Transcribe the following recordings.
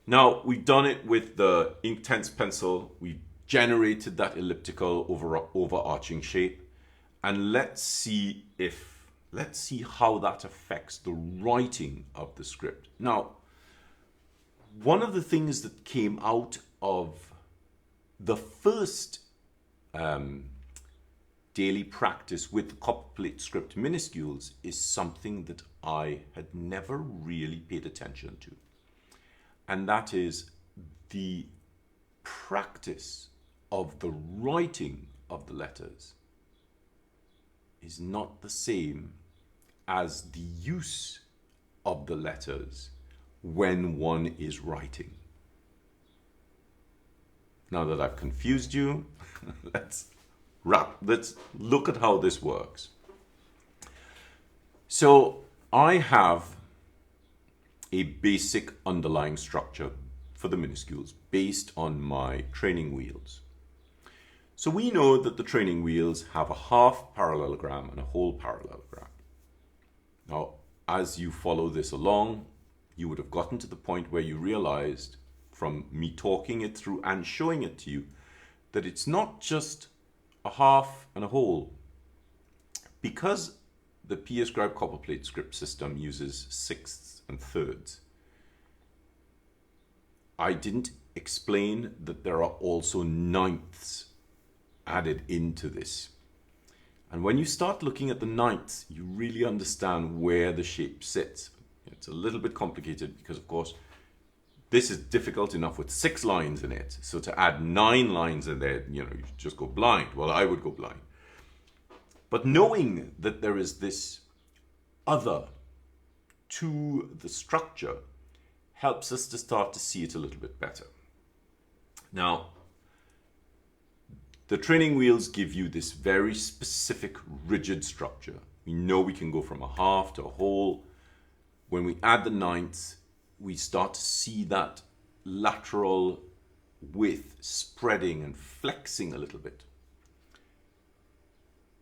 Now, we've done it with the Inktense pencil. We've generated that elliptical overarching shape. And let's see how that affects the writing of the script. Now, one of the things that came out of the first daily practice with the Copperplate Script minuscules is something that I had never really paid attention to. And that is the practice of the writing of the letters is not the same as the use of the letters when one is writing. Now that I've confused you, let's look at how this works. So I have a basic underlying structure for the minuscules based on my training wheels. So we know that the training wheels have a half parallelogram and a whole parallelogram. Now, as you follow this along, you would have gotten to the point where you realized from me talking it through and showing it to you that it's not just a half and a whole. Because the PAScribe Copperplate Script system uses sixths and thirds, I didn't explain that there are also ninths added into this. And when you start looking at the ninths, you really understand where the shape sits. It's a little bit complicated because, of course, this is difficult enough with 6 lines in it. So to add 9 lines in there, you just go blind. Well, I would go blind. But knowing that there is this other to the structure helps us to start to see it a little bit better. Now, the training wheels give you this very specific rigid structure. We know we can go from a half to a whole. When we add the ninths, we start to see that lateral width spreading and flexing a little bit.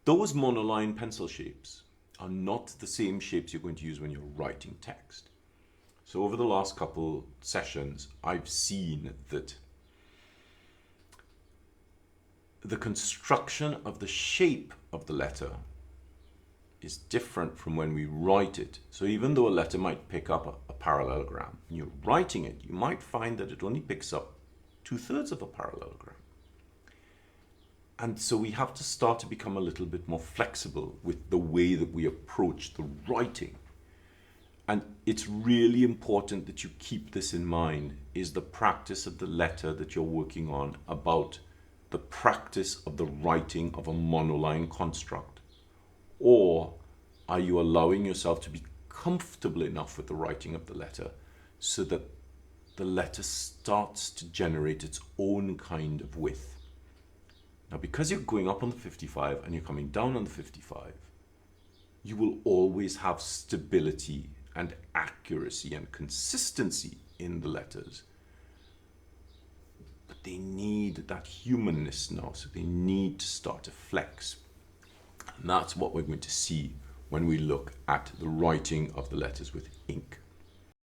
Those monoline pencil shapes are not the same shapes you're going to use when you're writing text. So over the last couple sessions, I've seen that the construction of the shape of the letter is different from when we write it. So even though a letter might pick up a parallelogram, when you're writing it, you might find that it only picks up 2/3 of a parallelogram. And so we have to start to become a little bit more flexible with the way that we approach the writing. And it's really important that you keep this in mind, is the practice of the letter that you're working on about the practice of the writing of a monoline construct? Or are you allowing yourself to be comfortable enough with the writing of the letter so that the letter starts to generate its own kind of width? Now, because you're going up on the 55 and you're coming down on the 55, you will always have stability and accuracy and consistency in the letters. But they need that humanness now, so they need to start to flex. And that's what we're going to see when we look at the writing of the letters with ink.